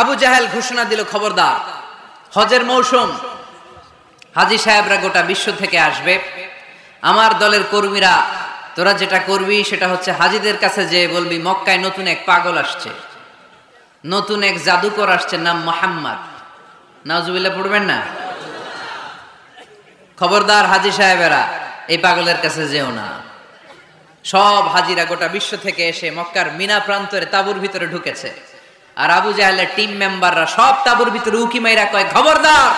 আবু জাহেল ঘোষণা দিল, খবরদার, হজের মৌসুম, হাজী সাহেবরা গোটা বিশ্ব থেকে আসবে, আমার দলের কর্মীরা তোরা যেটা করবি সেটা হচ্ছে হাজীদের কাছে যে বলবি মক্কায় নতুন এক পাগল আসছে, নতুন এক জাদুকর আসছে, নাম মুহাম্মদ। নাউজুবিল্লাহ পড়বেন না? খবরদার হাজী সাহেবেরা, এই পাগলের কাছে যেও না। সব হাজিরা গোটা বিশ্ব থেকে এসে মক্কার মিনা প্রান্তরে তাঁবুর ভিতরে ঢুকেছে। আর আবু জাহেলের টিম মেম্বাররা সব তাঁবুর ভিতরে উকি মাইরা কয়, খবরদার,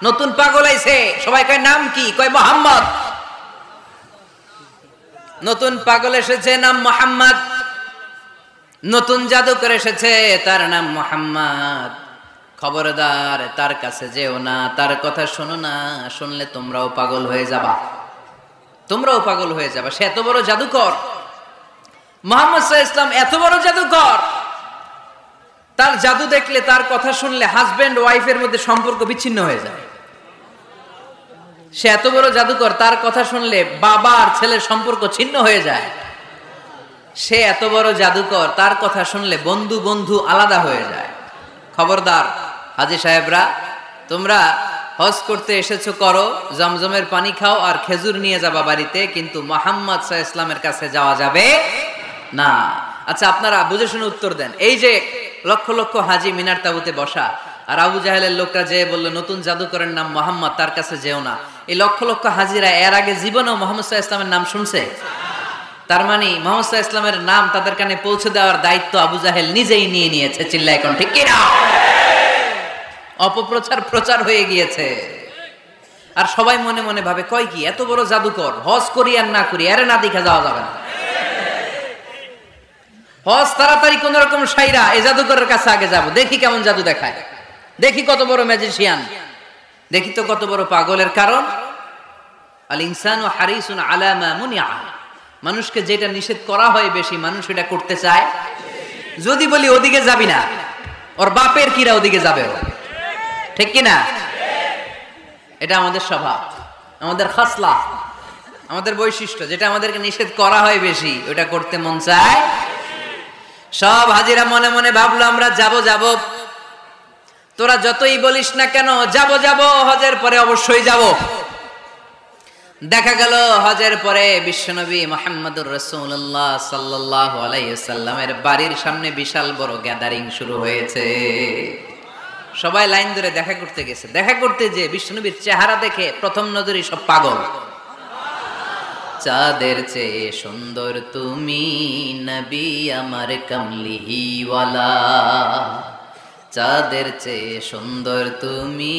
নতুন পাগল আইছে। সবাই কয়, নাম কি? কয়, মুহাম্মদ। নতুন পাগল এসেছে, নাম মুহাম্মদ। নতুন জাদুকর এসেছে, তার নাম মুহাম্মদ। খবরদার, তার কাছে যেও না, তার কথা শোনো না, শুনলে তোমরাও পাগল হয়ে যাবা, তোমরাও পাগল হয়ে যাবা। সে এত বড় জাদুকর, মুহাম্মদ সাল্লাল্লাহু আলাইহি ওয়াসাল্লাম এত বড় জাদুকর, তার জাদু দেখলে, তার কথা শুনলে হাজবেন্ড ওয়াইফের মধ্যে সম্পর্ক বিচ্ছিন্ন হয়ে যায়। সে এত বড় জাদুকর, তার কথা শুনলে বাবা আর ছেলের সম্পর্ক ছিন্ন হয়ে যায়। সে এত বড় জাদুকর, তার কথা শুনলে বন্ধু বন্ধু আলাদা হয়ে যায়। খবরদার হাজী সাহেবরা, তোমরা হজ করতে এসেছো করো, জমজমের পানি খাও আর খেজুর নিয়ে যাবা বাড়িতে, কিন্তু মুহাম্মদ সাল্লাল্লাহু আলাইহি ওয়াসাল্লামের কাছে যাওয়া যাবে না। আচ্ছা, আপনারা বুঝে শুনে উত্তর দেন। এই যে লক্ষ লক্ষ হাজী মিনার তাঁবুতে বসা, আর আবু জাহেলের লোকটা যে বলল নতুন জাদুকরের নাম মুহাম্মদ, তার কাছে যেও না, এই লক্ষ লক্ষ হাজীরা এর আগে জীবনেও মুহাম্মদ সাল্লাল্লাহু আলাইহি ওয়াসাল্লামের নাম শুনছে? তার মানে মুহাম্মদ সাল্লাল্লাহু আলাইহি ওয়াসাল্লামের নাম তাদের কানে পৌঁছে দেওয়ার দায়িত্ব আবু জাহেল নিজেই নিয়ে নিয়েছে। চিল্লায় এখন ঠিক কি না? অপপ্রচার প্রচার হয়ে গিয়েছে। আর সবাই মনে মনে ভাবে, কয় কি, এত বড় জাদুকর, হজ করি আর না করি, আরে না দেখা যাওয়া যাবে না। হজ তাড়াতাড়ি কোন রকম সাইরা এই জাদুকরের কাছে আগে যাব, দেখি কেমন জাদু দেখায়, দেখি কত বড় ম্যাজিশিয়ান, দেখি তো কত বড় পাগলের। কারণ আল ইনসানু হারিসুন আলা মা মুনিআ, মানুষকে যেটা নিষেধ করা হয় বেশি, মানুষ এটা করতে চায়। যদি বলি ওদিকে যাবি না, ওর বাপের কিরা ওদিকে যাবে, ঠিক কি না? এটা আমাদের স্বভাব, আমাদের খাসলা, আমাদের বৈশিষ্ট্য। যেটা আমাদেরকে নিষেধ করা হয় বেশি, ওটা করতে মন চায়। সব হাজিরা মনে মনে ভাবলো, আমরা যাব যাব, তোরা যতই বলিস না কেন যাব যাব, হজের পরে অবশ্যই যাব। দেখা গেল হজের পরে বিশ্বনবী মুহাম্মদুর রাসূলুল্লাহ সাল্লাল্লাহু আলাইহি ওয়াসাল্লামের বাড়ির সামনে বিশাল বড় গ্যাদারিং শুরু হয়েছে। সবাই লাইন ধরে দেখা করতে গেছে। দেখা করতে যে বিশ্বনবীর চেহারা দেখে প্রথম নজরেই সব পাগল। চাঁদের চেয়ে সুন্দর তুমি নবী আমার কামলিওয়ালা, চাঁদের চেয়ে সুন্দর তুমি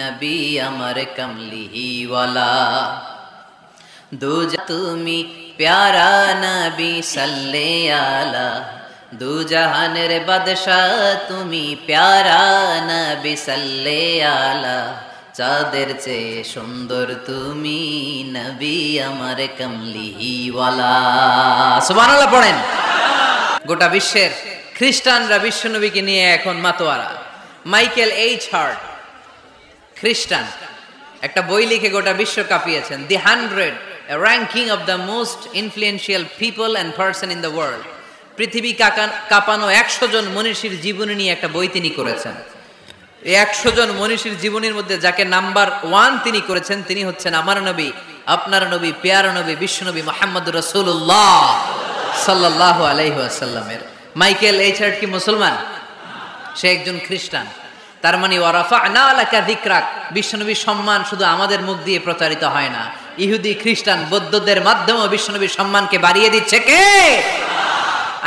নবী আমার কামলিওয়ালা, দুজা তুমি প্যারা নবী সাল্লে আলা, দু জাহানের বাদশাহ তুমি প্যারা নবী সাল্লে আলা, চাঁদের চেয়ে সুন্দর তুমি নবী আমার কামলিওয়ালা। সুবহানাল্লাহ পড়েন। গোটা বিশ্বের খ্রিস্টানরা বিশ্বনবীকে নিয়ে এখন মাতোয়ারা। মাইকেল এইচ হার্ট, খ্রিস্টান, একটা বই লিখে গোটা বিশ্ব কাঁপিয়েছেন, দি 100 ranking of the most influential people and person in the world. পৃথিবী কাঁপানো 100 জন মনীষীর জীবনী নিয়ে একটা বই তিনি করেছেন। এই 100 জন মনীষীর জীবনীর মধ্যে যাকে নাম্বার 1 তিনি করেছেন, তিনি হচ্ছেন আমার নবী, আপনার নবী, পেয়ারা নবী, বিশ্বনবী মুহাম্মদুর রাসূলুল্লাহ সাল্লাল্লাহু আলাইহি ওয়াসাল্লামের। মাইকেল এইচ হার্ট কি মুসলমান? সে একজন খ্রিস্টান। তার মানে ওয়া রাফা'না লাকা যিকরাক, বিশ্বনবীর সম্মান শুধু আমাদের মুখ দিয়ে প্রচারিত হয় না, ইহুদি, খ্রিস্টান, বৌদ্ধদের মাধ্যমেও বিশ্বনবীর সম্মানকে বাড়িয়ে দিচ্ছে কে?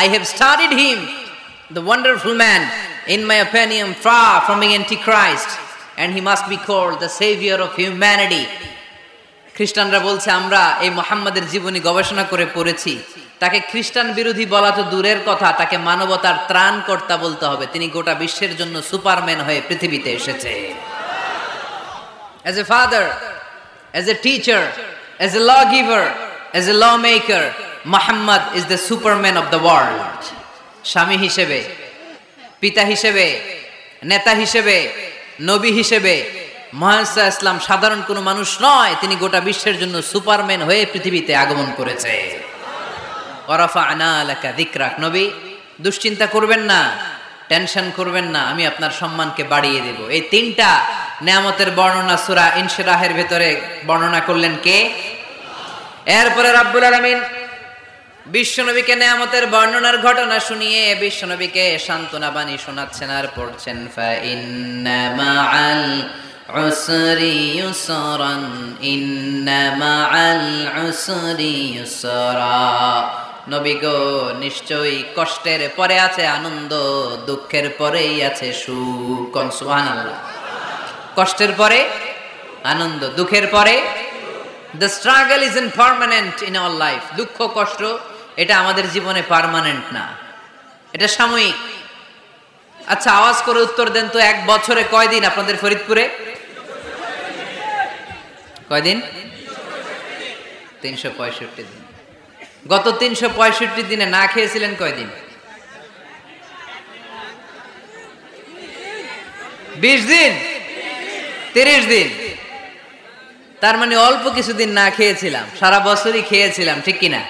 I have studied him, the wonderful man, in my opinion far from being antichrist, and he must be called the savior of humanity. খ্রিস্টানরা বলছে, আমরা এই মুহাম্মাদের জীবনী গবেষণা করে পড়েছি, তাকে খ্রিস্টান বিরোধী বলা তো দূরের কথা, তাকে মানবতার ত্রাণকর্তা বলতে হবে। তিনি গোটা বিশ্বের জন্য সুপারম্যান হয়ে পৃথিবীতে এসেছে। As a father, as a teacher, as a lawgiver, as a lawmaker, Muhammad is the superman of the world. স্বামী হিসেবে, পিতা হিসেবে, নেতা হিসেবে, নবী হিসেবে মুহাম্মদ সাল্লাল্লাহু আলাইহি ওয়াসাল্লাম সাধারণ কোনো মানুষ নয়, তিনি গোটা বিশ্বের জন্য সুপারম্যান হয়ে পৃথিবীতে আগমন করেছে। ওয়া রাফা'না লাকা যিকরাক, নবী দুশ্চিন্তা করবেন না, টেনশন করবেন না, আমি আপনার সম্মানকে বাড়িয়ে দেব। এই তিনটা নেয়ামতের বর্ণনা সূরা ইনশিরাহের ভেতরে বর্ণনা করলেন কে? এরপরে রাব্বুল আলামিন বিশ্বনবীকে নেয়ামতের বর্ণনার ঘটনা শুনিয়ে বিশ্বনবীকে সান্ত্বনা বাণী শোনাচ্ছেন আর পড়ছেন, ফা ইন্না মাআল উসরি ইউসরান, ইন্না মাআল উসরি ইউসরা। নবী গো, নিশ্চয়ই কষ্টের পরে আছে আনন্দ, দুঃখের পরেই আছে সুখ। সুবহানাল্লাহ। কষ্টের পরে আনন্দ, দুঃখের পরে। The struggle isn't permanent in our life. দুঃখ কষ্ট এটা আমাদের জীবনে পার্মানেন্ট না, এটা সাময়িক। আচ্ছা, আওয়াজ করে উত্তর দেন তো, এক বছরে কয়দিন আপনাদের ফরিদপুরে? কয়দিন? 365 দিন। গত 365 দিনে না খেয়েছিলেন কয়দিন? 20 দিন, 30 দিন। তার মানে অল্প কিছুদিন না খেয়েছিলাম, সারা বছরই খেয়েছিলাম, ঠিক কিনা?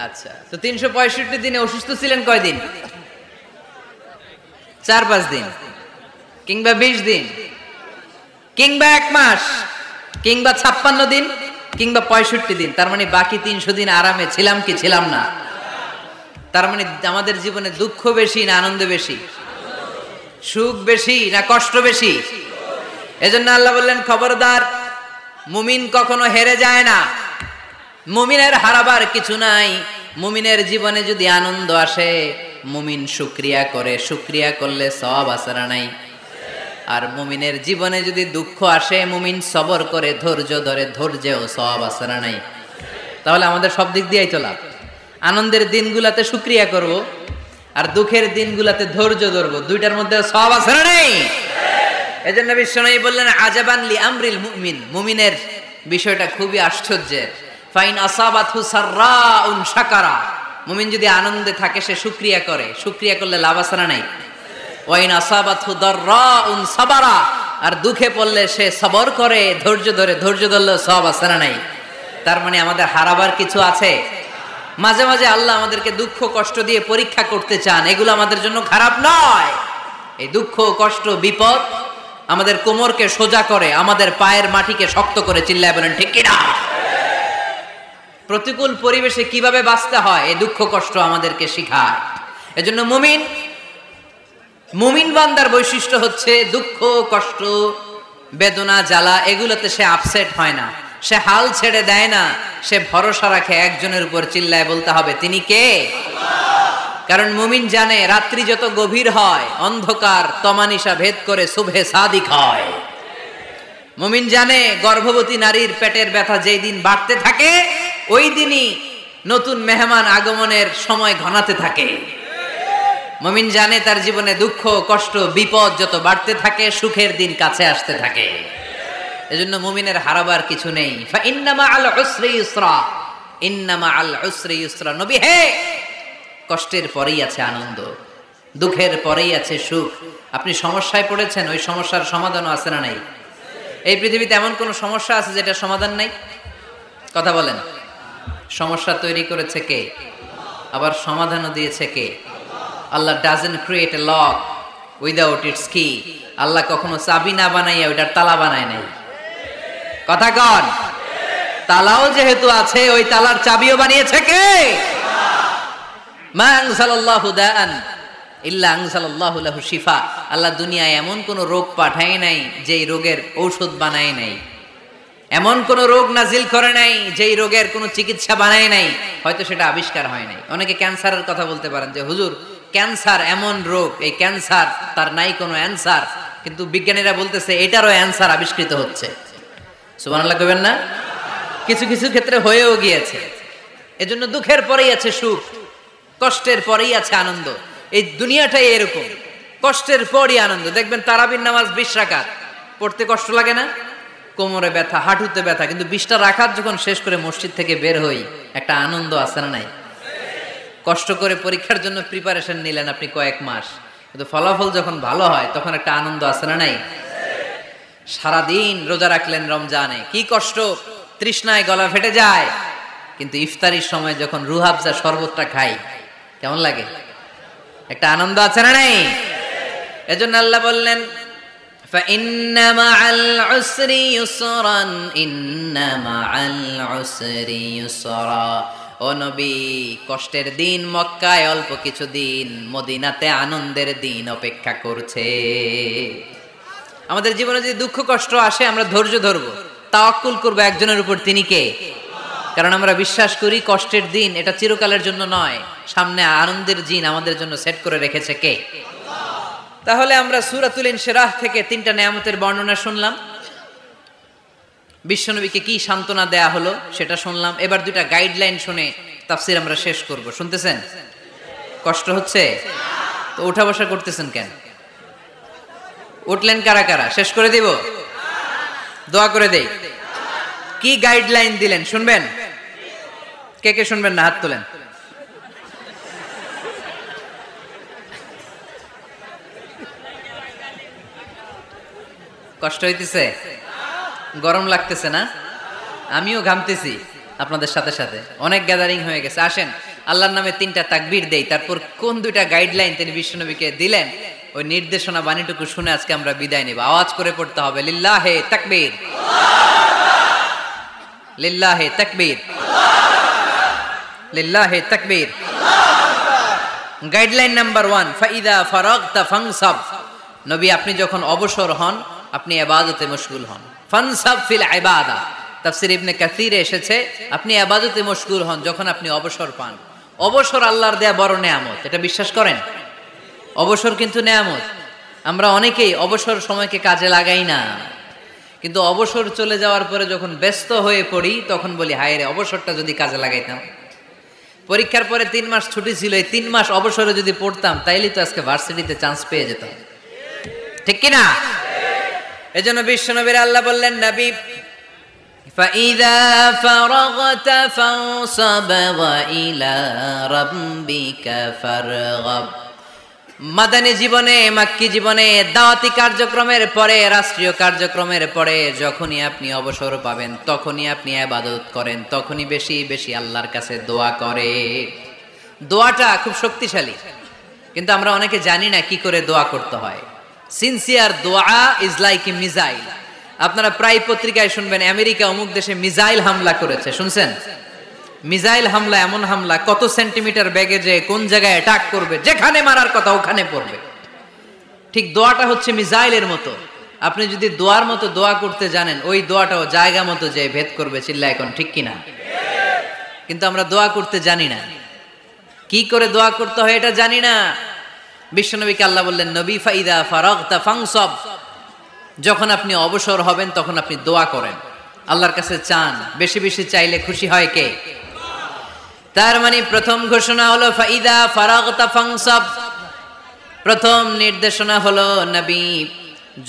আচ্ছা, তো 365 দিনে অসুস্থ ছিলেন কয়দিন? 4-5 দিন, কিংবা 20 দিন, কিংবা 1 মাস, কিংবা 56 দিন, কিংবা 65 দিন। তার মানে বাকি 300 দিন আরামে ছিলাম কি ছিলাম না? তার মানে আমাদের জীবনে দুঃখ বেশি না আনন্দ বেশি? সুখ বেশি না কষ্ট বেশি? এজন্য আল্লাহ বললেন, খবরদার, মুমিন কখনো হেরে যায় না, মুমিনের হারাবার কিছু নাই। মুমিনের জীবনে যদি আনন্দ আসে, মুমিন শুকরিয়া করে, শুকরিয়া করলে সওয়াব আছে না নাই? আর মুমিনের জীবনে যদি দুঃখ আসে, মুমিন সবর করে, ধৈর্য ধরে, ধৈর্যেও সওয়াব আছে না নাই? তাহলে আমাদের সব দিক দিয়েই তো লাভ। আনন্দের দিনগুলাতে শুকরিয়া করব, আর দুঃখের দিনগুলাতে ধৈর্য ধরবো, দুইটার মধ্যে সওয়াব আছে না নাই? এজন্য বিশ্বনবী বললেন, আজাবান লি আমরিল মুমিন, মুমিনের বিষয়টা খুবই আশ্চর্যের। ফাইন আসাবাতহু সাররাউন শাকারা, মুমিন যদি আনন্দে থাকে সে শুকরিয়া করে, শুকরিয়া করলে লাভ আছে না নাই? ওয়াইন আসাবাতহু দাররাউন সাবারা, আর দুঃখে পড়লে সে সবর করে, ধৈর্য ধরে, ধৈর্য ধরলে সওয়াব আছে না নাই? তার মানে আমাদের হারাবার কিছু আছে। মাঝে মাঝে আল্লাহ আমাদেরকে দুঃখ কষ্ট দিয়ে পরীক্ষা করতে চান, এগুলো আমাদের জন্য খারাপ নয়। এই দুঃখ কষ্ট বিপদ আমাদের কোমরকে সোজা করে, আমাদের পায়ের মাটিকে শক্ত করে। চিল্লায় বলেন ঠিক কিনা? প্রতিকূল পরিবেশে কিভাবে বাঁচতে হয় এই দুঃখ কষ্ট আমাদেরকে শেখায়। এজন্য মুমিন বান্দার বৈশিষ্ট্য হচ্ছে দুঃখ কষ্ট বেদনা জ্বালা এগুলোতে সে আপসেট হয় না, সে হাল ছেড়ে দেয় না, সে ভরসা রাখে একজনের উপর। চিল্লায় বলতে হবে, তিনি কে? কারণ মুমিন জানে রাত্রি যত গভীর হয়, অন্ধকার তমানিসা ভেদ করে সুবহে সাদিক হয়। মুমিন জানে গর্ভবতী নারীর পেটের ব্যথা যেই দিন বাড়তে থাকে, ওই দিনই নতুন মেহমান আগমনের সময় ঘনাতে থাকে। মুমিন জানে তার জীবনে দুঃখ কষ্ট বিপদ যত বাড়তে থাকে, সুখের দিন কাছে আসতে থাকে। এজন্য মুমিনের হারাবার কিছু নেই। ফা ইন্না মাআল উসরি ইউসরা, ইন্না মাআল উসরি ইউসরা। নবী হে, কষ্টের পরেই আছে আনন্দ, দুঃখের পরেই আছে সুখ। আপনি সমস্যায় পড়েছেন, ওই সমস্যার সমাধানও আছে না নাই? এই পৃথিবীতে এমন কোন সমস্যা আছে যেটা সমাধান নাই? কথা বলেন। সমস্যা তৈরি করেছে কে? আবার সমাধানও দিয়েছে কে? Allah doesn't create a lock without its key. Allah কখনো চাবি না বানাইয়া ওইটার তালা বানায় নাই। কথা কন। তালাও যেহেতু আছে, ওই তালার চাবিও বানিয়েছে কে? মা আনজালাল্লাহু দাআন ইল্লা আনজালাল্লাহু লাহু শিফা। আল্লাহ দুনিয়ায় এমন কোন রোগ পাঠায় নাই যেই রোগের ঔষধ বানায় নাই, এমন কোন রোগ নাজিল করে নাই যেই রোগের কোন চিকিৎসা বানায় নাই, হয়তো সেটা আবিষ্কার হয় নাই। অনেকে ক্যান্সারের কথা বলতে পারেন যে হুজুর ক্যান্সার এমন রোগ, এই ক্যান্সার তার নাই কোনো অ্যান্সার, কিন্তু বিজ্ঞানীরা বলতেছে এটারও অ্যান্সার আবিষ্কৃত হচ্ছে। সুবহানাল্লাহ কইবেন না? কিছু কিছু ক্ষেত্রে হয়েও গিয়েছে। এজন্য দুঃখের পরেই আছে সুখ, কষ্টের পরেই আছে আনন্দ। এই দুনিয়াটাই এরকম, কষ্টের পরই আনন্দ। দেখবেন তারাবির নামাজ 20 রাকাত পড়তে কষ্ট লাগে না? কোমরে ব্যথা, হাঁটুতে ব্যথা, কিন্তু 20টা রাকাত যখন শেষ করে মসজিদ থেকে বের হই, একটা আনন্দ আছে না নাই? কষ্ট করে পরীক্ষার জন্য প্রিপারেশন নিলেন আপনি কয়েক মাস, কিন্তু ফলাফল যখন ভালো হয় তখন একটা আনন্দ আছে না নাই? সারাদিন রোজা রাখলেন রমজানে, কি কষ্ট, তৃষ্ণায় গলা ফেটে যায়, কিন্তু ইফতারির সময় যখন রুহ আফজা শরবতটা খাই কেমন লাগে? একটা আনন্দ আছে না নাই? এজন্য আল্লাহ বললেন فإن مع العسر يسرا إن مع العسر يسرا। ও নবী, কষ্টের দিন মক্কায় অল্প কিছু দিন, মদিনাতে আনন্দের দিন অপেক্ষা করছে। আমাদের জীবনে যদি দুঃখ কষ্ট আসে আমরা ধৈর্য ধরবো, তাওয়াক্কুল করবো একজনের উপর, তিনি কে? কারণ আমরা বিশ্বাস করি কষ্টের দিন এটা চিরকালের জন্য নয়, সামনে আনন্দের দিন আমাদের জন্য সেট করে রেখেছে কে? তাহলে আমরা সূরাতুল ইনশিরাহ থেকে 3টা নিয়ামতের বর্ণনা শুনলাম, বিশ্বনবীকে কি সান্ত্বনা দেয়া হলো সেটা শুনলাম। এবার 2টা গাইডলাইন শুনে তাফসীর আমরা শেষ করব। শুনতেছেন? কষ্ট হচ্ছে তো উঠা বসা করতেছেন কেন? উঠলেন কারা কারা? শেষ করে দিব? দোয়া করে দেই। কি গাইডলাইন দিলেন শুনবেন? কে কে শুনবেন না হাত তোলেন। কষ্ট হইতেছে? গরম লাগতেছে না? আমিও ঘামতেছি আপনাদের সাথে সাথে। অনেক গ্যাদারিং হয়ে গেছে। আসেন আল্লাহর নামে 3টা তাকবীর দেই, তারপর কোন 2টা গাইডলাইন তিনি বিশ্বনবীকে দিলেন ওই নির্দেশনা বাণীটুকু শুনে আজকে আমরা বিদায় নিব। আওয়াজ করে পড়তে হবে লিল্লাহে তাকবীর, লিল্লাহে তাকবীর, লিল্লাহে তাকবীর। গাইডলাইন নাম্বার 1, ফাইদা ফারাগতা ফানসাব। নবী আপনি যখন অবসর হন আপনি ইবাদতে মশগুল হন। ফানসাব ফিল ইবাদা, তাফসীর ইবনে কাসিরে এসেছে আপনি ইবাদতে মশগুল হন যখন আপনি অবসর পান। অবসর আল্লাহর দেয়া বড় নেয়ামত, এটা বিশ্বাস করেন? অবসর কিন্তু নেয়ামত। আমরা অনেকেই অবসর সময়কে কাজে লাগাই না, কিন্তু অবসর চলে যাওয়ার পরে যখন ব্যস্ত হয়ে পড়ি তখন বলি হায় রে, অবসরটা যদি কাজে লাগাইতাম। পরীক্ষার পরে 3 মাস ছুটি ছিল, এই 3 মাস অবসরে যদি পড়তাম তাইলেই তো আজকে ভার্সিটিতে চান্স পেয়ে যেতাম, ঠিক কিনা? এজন্য বিশ্বনবীর আল্লাহ বললেন নবী ফাইদা ফারাগতা ফানসাব ওয়া ইলা রাব্বিকা ফারগাব। মাদানী জীবনে, মাক্কি জীবনে, দাওয়াতি কার্যক্রমের পরে, রাষ্ট্রীয় কার্যক্রমের পরে যখনই আপনি অবসর পাবেন তখনই আপনি ইবাদত করেন, তখনই বেশি বেশি আল্লাহর কাছে দোয়া করে। দোয়াটা খুব শক্তিশালী, কিন্তু আমরা অনেকে জানি না কি করে দোয়া করতে হয়। সিনসিয়ার দোয়া ইজ লাইক এ মিসাইল। আপনারা প্রায় পত্রিকায় শুনবেন আমেরিকা অমুক দেশে মিসাইল হামলা করেছে, শুনছেন? মিসাইল হামলা এমন হামলা, কত সেন্টিমিটার বেগে যে কোন জায়গায় অ্যাটাক করবে, যেখানে মারার কথা ওখানে পড়বে। ঠিক দোয়াটা হচ্ছে মিসাইলের মতো। আপনি যদি দোয়ার মতো দোয়া করতে জানেন, ওই দোয়াটাও জায়গা মতো যে ভেদ করবে। চিল্লা এখন ঠিক কিনা? কিন্তু আমরা দোয়া করতে জানি না, কি করে দোয়া করতে হয় এটা জানি না। বিশ্বনবীকে আল্লাহ বললেন নবী ফাইদা ফারাগতা ফানসাব, যখন আপনি অবসর হবেন তখন আপনি দোয়া করেন, আল্লাহর কাছে চান। বেশি বেশি চাইলে খুশি হয় কে? তার মানে প্রথম ঘোষণা হলো ফাইদা ফারাগতা ফানসাব। প্রথম নির্দেশনা হলো নবী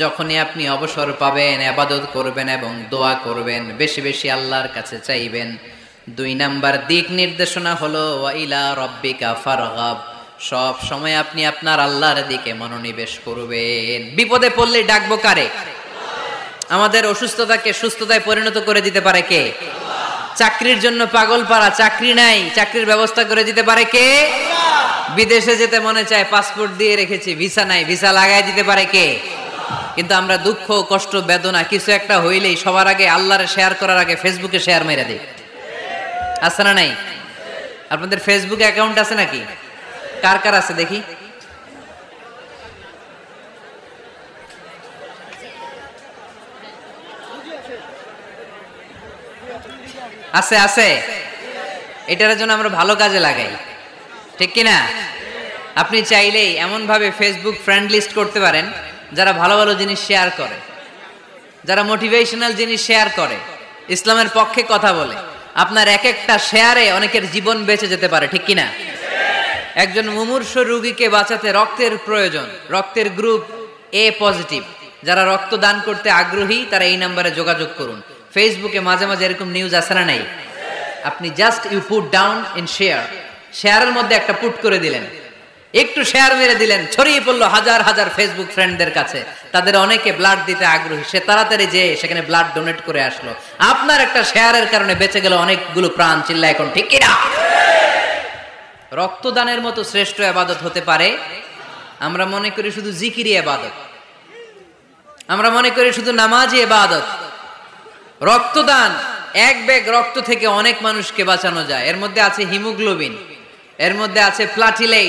যখনই আপনি অবসর পাবেন ইবাদত করবেন এবং দোয়া করবেন, বেশি বেশি আল্লাহর কাছে চাইবেন। 2 নাম্বার দিক নির্দেশনা হলো ওয়া ইলা রাব্বিকা ফারগাব, সব সময় আপনি আপনার আল্লাহর দিকে মনোনিবেশ করবেন। বিপদে পড়লে ডাকবো কারে? আমাদের অসুস্থতাকে সুস্থতায় পরিণত করে দিতে পারে কে? চাকরির জন্য পাগল পারা, চাকরি নাই, চাকরির ব্যবস্থা করে দিতে পারে কে? বিদেশে যেতে মনে চায়, পাসপোর্ট দিয়ে রেখেছি, ভিসা নাই, ভিসা লাগাই দিতে পারে কে? কিন্তু আমরা দুঃখ কষ্ট বেদনা কিছু একটা হইলেই সবার আগে আল্লাহরে শেয়ার করার আগে ফেসবুকে শেয়ার মেরে দেই, আছে না নাই? আপনাদের ফেসবুক অ্যাকাউন্ট আছে নাকি? কার কার আছে দেখি? আছে আছে। এটার জন্য আমরা ভালো কাজে লাগাই, ঠিক কিনা? আপনি চাইলেই এমন ভাবে ফেসবুক ফ্রেন্ড লিস্ট করতে পারেন যারা ভালো ভালো জিনিস শেয়ার করে, যারা মোটিভেশনাল জিনিস শেয়ার করে, ইসলামের পক্ষে কথা বলে। আপনার এক একটা শেয়ারে অনেকের জীবন বেঁচে যেতে পারে, ঠিক কিনা? একজন মুমূর্ষ রোগীকে বাঁচাতে রক্তের প্রয়োজন, রক্তের গ্রুপ এ পজিটিভ, যারা রক্ত দান করতে আগ্রহী তারা এই নাম্বারে যোগাযোগ করুন। ফেসবুকে মাঝে মাঝে এরকম নিউজ আসে না নাই? আপনি just you put down in share, শেয়ারের মধ্যে একটা পুট করে দিলেন, একটু শেয়ার মেরে দিলেন, ছড়িয়ে পড়লো হাজার হাজার ফেসবুক ফ্রেন্ডদের কাছে। তাদের অনেকে ব্লাড দিতে আগ্রহী, সে তাড়াতাড়ি যে সেখানে ব্লাড ডোনেট করে আসলো। আপনার একটা শেয়ারের কারণে বেঁচে গেল অনেকগুলো প্রাণ। চিল্লা এখন ঠিক কিনা? রক্তদানের মতো শ্রেষ্ঠ ইবাদত হতে পারে? আমরা মনে করি শুধু জিকিরি ইবাদত, আমরা মনে করি শুধু নামাজই ইবাদত। রক্তদান, এক ব্যাগ রক্ত থেকে অনেক মানুষকে বাঁচানো যায়। এর মধ্যে আছে হিমোগ্লোবিন, এর মধ্যে আছে প্লাটিলেট।